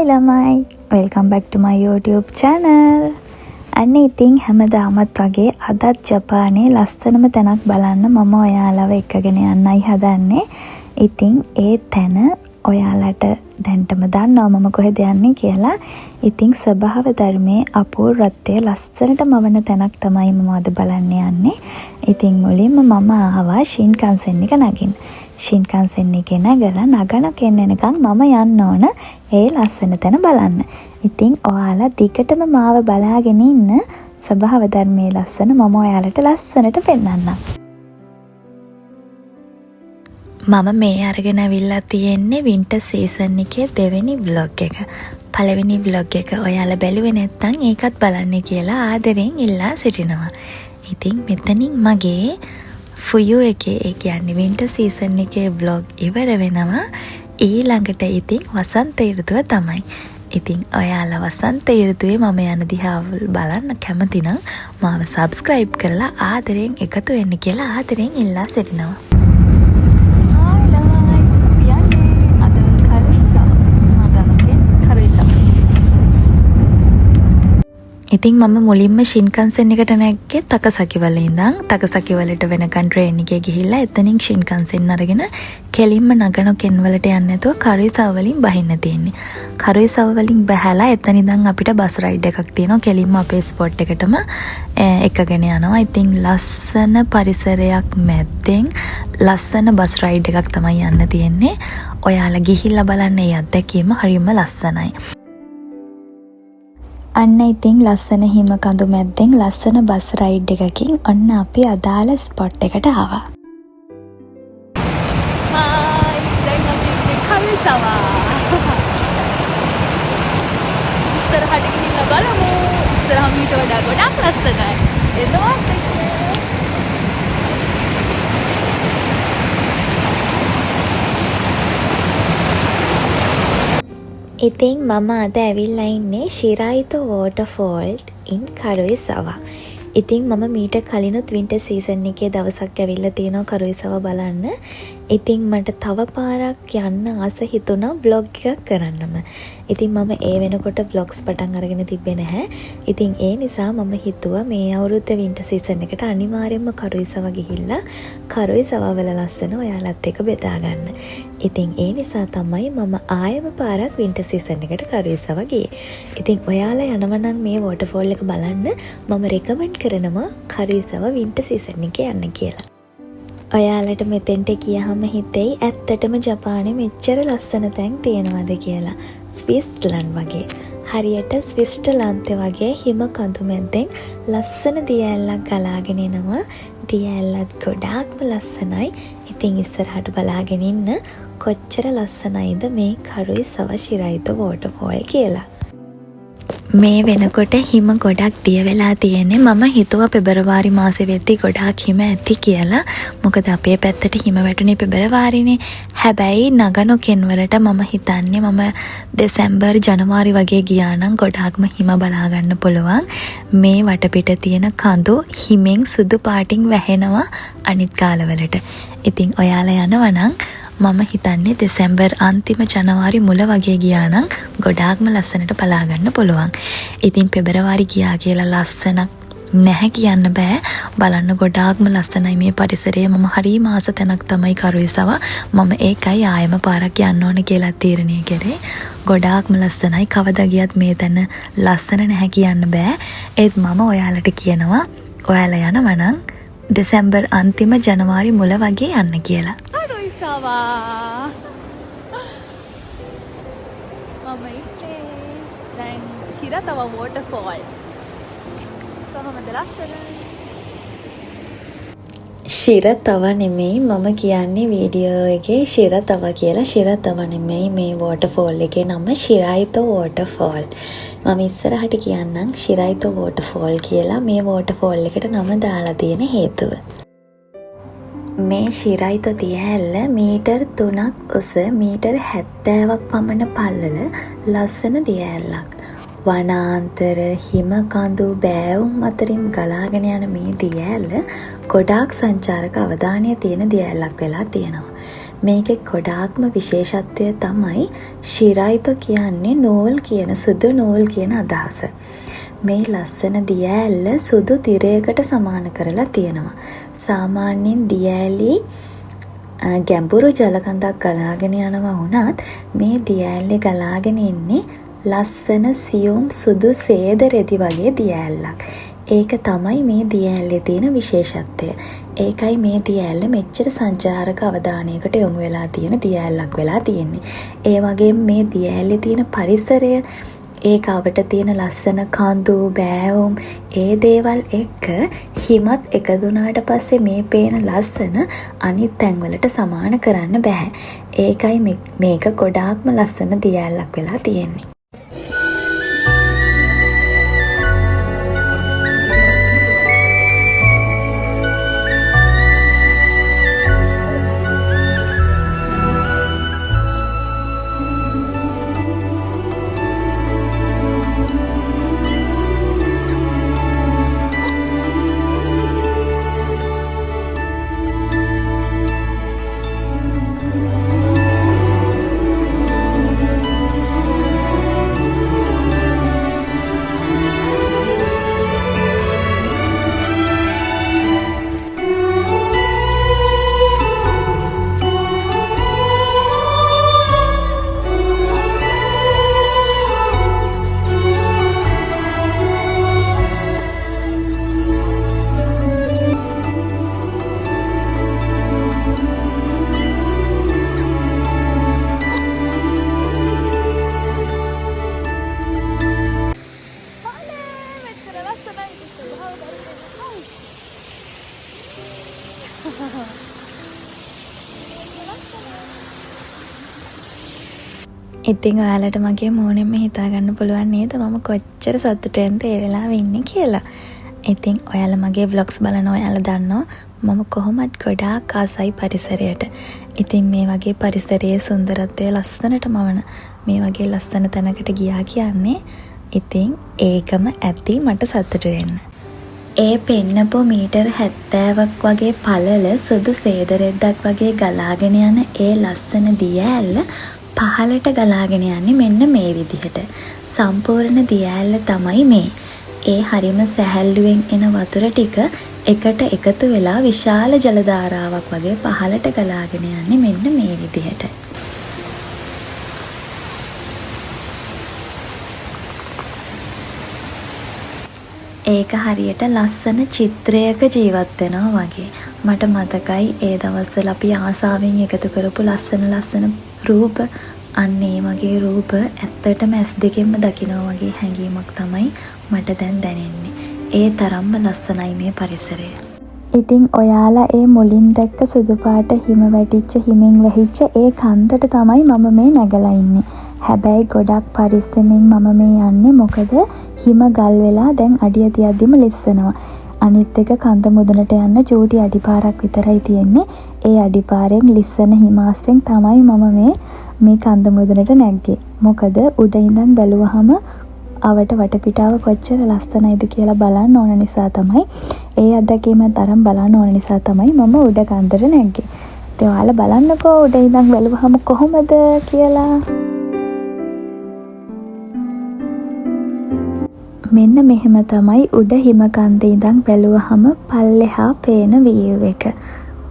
Hi ළමයි, welcome back to my YouTube channel. අන්න ඉතින් හැමදාමත් වගේ අදත් ජපානයේ ලස්සනම තැනක් බලන්න මම ඔයාලව එක්කගෙන යන්නයි හදන්නේ. ඉතින් ඒ තැන ඔයාලට දැන්ටම දන්නවා මම කොහෙද යන්නේ කියලා. ඉතින් ස්වභාව ධර්මයේ අපූර්වත්වය ලස්සනට මවන තැනක් තමයි මම අද බලන්න යන්නේ. ඉතින් මුලින්ම මම ආවා ශින්කන්සෙන් එක නගින්න. ශින්කන්සෙන් එකේ නැගලා නගන කෙනෙක්ගෙන් මම යන්න ඕන ඒ ලස්සන තැන බලන්න. ඉතින් ඔයාලා දිගටම මාව බලාගෙන ඉන්න. ස්වභාව ධර්මයේ ලස්සන මම ඔයාලට ලස්සනට පෙන්නන්නම්. මම මේ අරගෙන අවිල්ලා තියෙන්නේ වින්ටර් සීසන් එකේ දෙවෙනි vlog එක. පළවෙනි vlog එක ඔයාලා බැලුවේ නැත්නම් ඒකත් බලන්න කියලා ආදරෙන් ඉල්ලා සිටිනවා. ඉතින් මෙතනින් මගේ ෆුයු එකේ ඒ කියන්නේ වින්ටර් සීසන් එකේ vlog ඉවර වෙනවා. ඊළඟට ඉතින් වසන්ත ඍතුව තමයි. ඉතින් ඔයාලා වසන්ත ඍතුවේ මම යන දිහා බලන්න කැමති නම් මාව subscribe කරලා ආදරෙන් එකතු වෙන්න කියලා ආදරෙන් ඉල්ලා සිටිනවා. ඉතින් මම මුලින්ම ශින්කන්සෙන් එකට නැග්ගේ තකසකිවල ඉඳන් තකසකිවලට වෙනකන් ට්‍රේන් එකේ ගිහිල්ලා එතනින් ශින්කන්සෙන් අරගෙන කෙලින්ම නගනොකෙන් වලට යන්න නැතුව කරුයිසාව වලින් බහින්න තියෙන්නේ. කරුයිසාව වලින් බහැලා එතන ඉඳන් අපිට බස් රයිඩ් එකක් තියෙනවා. කෙලින්ම අපේ ස්පොට් එකටම එකගෙන යනවා. ඉතින් ලස්සන පරිසරයක් මැද්දෙන් ලස්සන බස් රයිඩ් එකක් තමයි යන්න තියෙන්නේ. ඔයාලා ගිහිල්ලා බලන්න මේ අත්දැකීම හරිම ලස්සනයි. අන්න ඉතින් ලස්සන හිම කඳු මැද්දෙන් ලස්සන බස් රයිඩ් එකකින් ඔන්න අපි අදාළ ස්පොට් එකට ආවා. හායි දැන් අපි ඉන්නේ කරුයිසාව. ඉස්සරහට ගිහිල්ලා බලමු. ඉස්සරහම ඊට වඩා ගොඩක් ලස්සනයි. එනවා ඉතින් මම අද ඇවිල්ලා ඉන්නේ ශිරායිතෝ වෝටර්ෆෝල් ඉන් කරුයිසාව. ඉතින් මම මීට කලිනුත් වින්ටර් සීසන් එකේ දවසක් ඇවිල්ලා තියෙනවා කරුයිසාව බලන්න. ඉතින් මට තව පාරක් යන්න ආස හිතුණා vlog එකක් කරන්නම. ඉතින් මම ඒ වෙනකොට vlogs පටන් අරගෙන තිබ්බේ නැහැ. ඉතින් ඒ නිසා මම හිතුවා මේ අවුරුද්ද වින්ටර් සීසන් එකට අනිවාර්යයෙන්ම කරුයිසාව ගිහිල්ලා කරුයිසාව වල ලස්සන ඔයාලත් එක්ක බෙදා ගන්න. ඉතින් ඒ නිසා තමයි මම ආයෙම පාරක් වින්ටර් සීසන් එකට කරුයිසාව ගියේ. ඉතින් ඔයාලා යනවා නම් මේ වෝටර්ෆෝල් එක බලන්න මම රෙකමන්ඩ් කරනවා කරුයිසාව වින්ටර් සීසන් එකේ යන්න කියලා. ඔයාලට මෙතෙන්ට ගියහම හිතෙයි ඇත්තටම ජපානයේ මෙච්චර ලස්සන තැන් තියෙනවද කියලා. ස්විස්ලන්ඩ් වගේ. හරියට ස්විස්ටර්ලන්තේ වගේ හිම කඳු මැද්දෙන් ලස්සන දිය ඇල්ලක් ගලාගෙන එනවා. දිය ඇල්ලත් ගොඩාක්ම ලස්සනයි. ඉතින් ඉස්සරහට බලාගෙන ඉන්න කොච්චර ලස්සනයිද මේ කරුයිසාව ශිරායිතෝ වෝටර්ෆෝල් කියලා. මේ වෙනකොට හිම ගොඩක් දිය වෙලා තියෙන්නේ. මම හිතුවා පෙබරවාරි මාසේ වෙද්දි ගොඩාක් හිම ඇති කියලා. මොකද අපේ පැත්තට හිම වැටුනේ පෙබරවාරිනේ. හැබැයි නගනොකෙන් වලට මම හිතන්නේ මම දෙසැම්බර් ජනවාරි වගේ ගියා නම් ගොඩාක්ම හිම බලා ගන්න පුළුවන්. මේ වටපිට තියෙන කඳු හිමෙන් සුදු පාටින් වැහෙනවා අනිත් කාලවලට. ඉතින් ඔයාලා යනවා නම් මම හිතන්නේ දෙසැම්බර් අන්තිම ජනවාරි මුල වගේ ගියා නම් ගොඩාක්ම ලස්සනට බලා ගන්න පුළුවන්. ඉතින් පෙබරවාරි ගියා කියලා ලස්සනක් නැහැ කියන්න බෑ. බලන්න ගොඩාක්ම ලස්සනයි මේ පරිසරය. මම හරිම ආස තැනක් තමයි කරුයිසාව. මම ඒකයි ආයෙම පාරක් යන්න ඕන කියලා තීරණය කරේ. ගොඩාක්ම ලස්සනයි. කවදා ගියත් මේ තැන ලස්සන නැහැ කියන්න බෑ. ඒත් මම ඔයාලට කියනවා ඔයාලා යනවා නම් දෙසැම්බර් අන්තිම ජනවාරි මුල වගේ යන්න කියලා. මම ඉන්නේ දැන් ශිරාතව වෝටර්ෆෝල්. කොහොමද ලස්සන? ශිරාතව නෙමෙයි මම කියන්නේ වීඩියෝ එකේ ශිරාතව කියලා. ශිරාතව නෙමෙයි මේ වෝටර්ෆෝල් එකේ නම ශිරායිතෝ වෝටර්ෆෝල්. මම ඉස්සරහට කියන්නම් ශිරායිතෝ වෝටර්ෆෝල් කියලා. මේ වෝටර්ෆෝල් එකට නම දාලා තියෙන හේතුව. මේ ශිරායිතෝ දිය ඇල්ල මීටර් 3ක් උස මීටර් 70ක් පමණ පළල ලස්සන දිය ඇල්ලක්. වනාන්තර හිම කඳු බෑවුම් අතරින් ගලාගෙන යන මේ දිය ඇල්ල ගොඩාක් සංචාරක අවධානය තියෙන දිය ඇල්ලක් වෙලා තියෙනවා. මේකේ ගොඩාක්ම විශේෂත්වය තමයි ශිරායිතෝ කියන්නේ නූල් කියන සුදු නූල් කියන අදහස. මේ ලස්සන දිය ඇල්ල සුදු තිරයකට සමාන කරලා තියෙනවා. සාමාන්‍යයෙන් දිය ඇලි ගැඹුරු ජලකඳක් ගලාගෙන යනවා වුණත් මේ දිය ඇල්ලේ ගලාගෙන ඉන්නේ ලස්සන සියුම් සුදු සේද රෙදි වගේ දිය ඇල්ලක්. ඒක තමයි මේ දිය ඇල්ලේ තියෙන විශේෂත්වය. ඒකයි මේ දිය ඇල්ල මෙච්චර සංචාරක අවධානයකට යොමු වෙලා තියෙන දිය ඇල්ලක් වෙලා තියෙන්නේ. ඒ වගේම මේ දිය ඇල්ලේ තියෙන පරිසරය, ඒක අපිට තියෙන ලස්සන කඳු බෑවුම් ඒ දේවල් එක්ක හිමත් එකතු වුණාට පස්සේ මේ පේන ලස්සන අනිත් තැන්වලට සමාන කරන්න බෑ. ඒකයි මේක ගොඩාක්ම ලස්සන දිය ඇල්ලක් වෙලා තියෙන්නේ. ඉතින් ඔයාලට මගේ මූණෙන්ම හිතාගන්න පුළුවන් නේද මම කොච්චර සතුටෙන්ද ඒ වෙලාවෙ ඉන්නේ කියලා. ඉතින් ඔයාලා මගේ vlogs බලන ඔයාලා දන්නවා මම කොහොමත් ගොඩාක් ආසයි පරිසරයට. ඉතින් මේ වගේ පරිසරයේ සුන්දරත්වය ලස්සනට මවන මේ වගේ ලස්සන තැනකට ගියා කියන්නේ ඉතින් ඒකම ඇති මට සතුට වෙන්න. ඒ පෙන්නපු මීටර් 70ක් වගේ පළල සුදු සේදරෙද්දක් වගේ ගලාගෙන යන ඒ ලස්සන දිය ඇල්ල පහළට ගලාගෙන යන්නේ මෙන්න මේ විදිහට. සම්පූර්ණ දිය ඇල්ල තමයි මේ. ඒ හරිම සැහැල්ලුවෙන් එන වතුර ටික එකට එකතු වෙලා විශාල ජල ධාරාවක් වගේ පහළට ගලාගෙන යන්නේ මෙන්න මේ විදිහට. ඒක හරියට ලස්සන චිත්‍රයක ජීවත් වෙනවා වගේ. මට මතකයි ඒ දවස්වල අපි ආසාවෙන් එකතු කරපු ලස්සන රූප, අන්න ඒ වගේ රූප ඇත්තටම ඇස් දෙකෙන්ම දකිනවා වගේ හැඟීමක් තමයි මට දැන් දැනෙන්නේ. ඒ තරම්ම ලස්සනයි මේ පරිසරය. ඉතින් ඔයාලා ඒ මුලින් දැක්ක සුදු පාට හිම වැටිච්ච හිමින් වැහිච්ච ඒ කන්දට තමයි මම මේ නැගලා ඉන්නේ. හැබැයි ගොඩක් පරිස්සමෙන් මම මේ යන්නේ මොකද හිම ගල් වෙලා දැන් අඩිය තියද්දිම ලිස්සනවා. අනිත් එක කන්ද මුදුනට යන්න චූටි අඩිපාරක් විතරයි තියෙන්නේ. ඒ අඩිපාරෙන් ලිස්සන හිමාස්සෙන් තමයි මම මේ කන්ද මුදුනට නැග්ගේ. මොකද උඩ ඉඳන් බැලුවහම අවට වටපිටාව කොච්චර ලස්සනයිද කියලා බලන්න ඕන නිසා තමයි. ඒ අත්දැකීම තරම් බලන්න ඕන නිසා තමයි මම උඩ කන්දට නැග්ගේ. ඉතින් ඔයාලා බලන්නකෝ උඩ ඉඳන් බැලුවහම කොහොමද කියලා. මෙන්න මෙහෙම තමයි උඩ හිම කන්දේ ඉඳන් බැලුවහම පල්ලෙහා පේන view එක.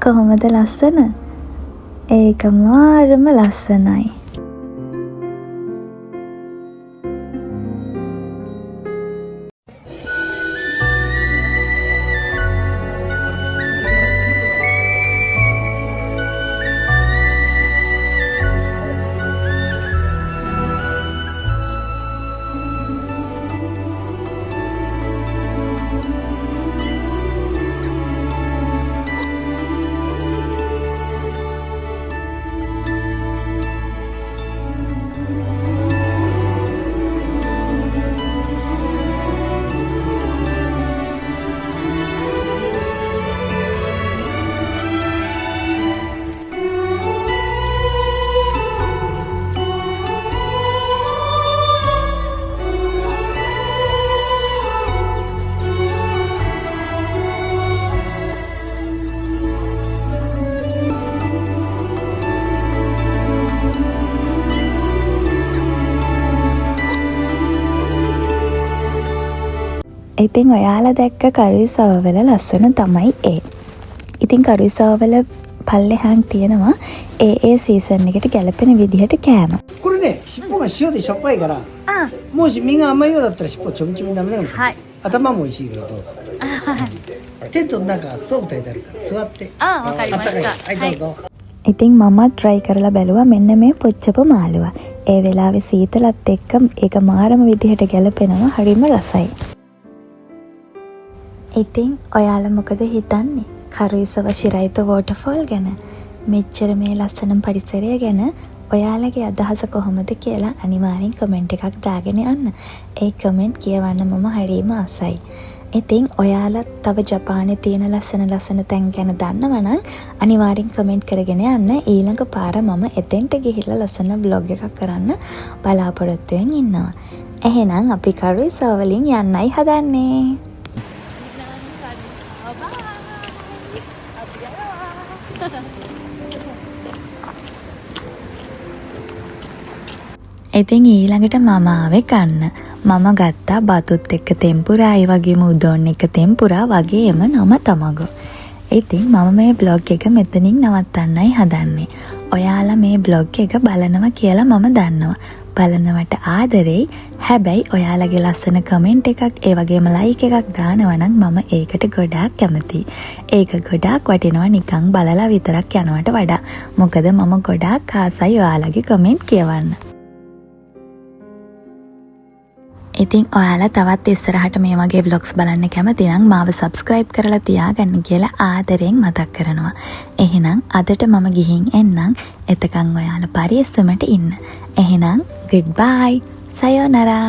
කොහොමද ලස්සන? ඒක මාරම ලස්සනයි. ඉතින් ඔයාලා දැක්ක කරුයිසවවල ලස්සන තමයි ඒ. ඉතින් කරුයිසවවල පල්ලෙහාන් තියෙනවා ඒ සීසන් එකට ගැලපෙන විදිහට කෑම. これね尻尾が塩でしょっぱいからあもし身が甘いようだったら尻尾ちょみちょみダメだもん、はい頭も美味しいからどうぞテントの中ストーブ炊いてあるから座って あわかりました はいどうぞ、 ඉතින් මමත් ට්‍රයි කරලා බැලුවා මෙන්න මේ පොච්චපු මාළුවා. ඒ වෙලාවේ සීතලත් එක්ක ඒක මාරම විදිහට ගැලපෙනවා, හරිම රසයි. ඉතින් ඔයාලා මොකද හිතන්නේ කරුයිසව ශිරයිත වෝටර්ෆෝල් ගැන? මෙච්චර මේ ලස්සන පරිසරය ගැන ඔයාලගේ අදහස කොහොමද කියලා අනිවාර්යෙන් කමෙන්ට් එකක් දාගෙන යන්න. ඒ කමෙන්ට් කියවන්න මම හරිම ආසයි. ඉතින් ඔයාලා තව ජපානයේ තියෙන ලස්සන තැන් ගැන දන්නවනම් අනිවාර්යෙන් කමෙන්ට් කරගෙන යන්න. ඊළඟ පාර මම එතෙන්ට ගිහිල්ලා ලස්සන බ්ලොග් එකක් කරන්න බලාපොරොත්තු වෙමින් ඉන්නවා. එහෙනම් අපි කරුයිසව වලින් යන්නයි හදන්නේ. ඉතින් ඊළඟට මම ආවේ කන්න. මම ගත්තා බතුත් එක්ක තෙම්පුරා, ඒ වගේම උදොන් එක තෙම්පුරා වගේම නම තමගෝ. ඉතින් මම මේ බ්ලොග් එක මෙතනින් නවත්තන්නයි හදන්නේ. ඔයාලා මේ බ්ලොග් එක බලනවා කියලා මම දන්නවා. බලනවට ආදරෙයි. හැබැයි ඔයාලගේ ලස්සන කමෙන්ට් එකක් ඒ වගේම ලයික් එකක් දානවා නම් මම ඒකට ගොඩාක් කැමතියි. ඒක ගොඩාක් වටිනවා නිකන් බලලා විතරක් යනවට වඩා. මොකද මම ගොඩාක් ආසයි ඔයාලගේ කමෙන්ට් කියවන්න. ඉතින් ඔයාලා තවත් ඉස්සරහට මේ වගේ vlogs බලන්න කැමති නම් මාව subscribe කරලා තියාගන්න කියලා ආදරෙන් මතක් කරනවා. එහෙනම් අදට මම ගිහින් එන්නම්. එතකන් ඔයාලා පරිස්සමට ඉන්න. එහෙනම් goodbye. sayonara.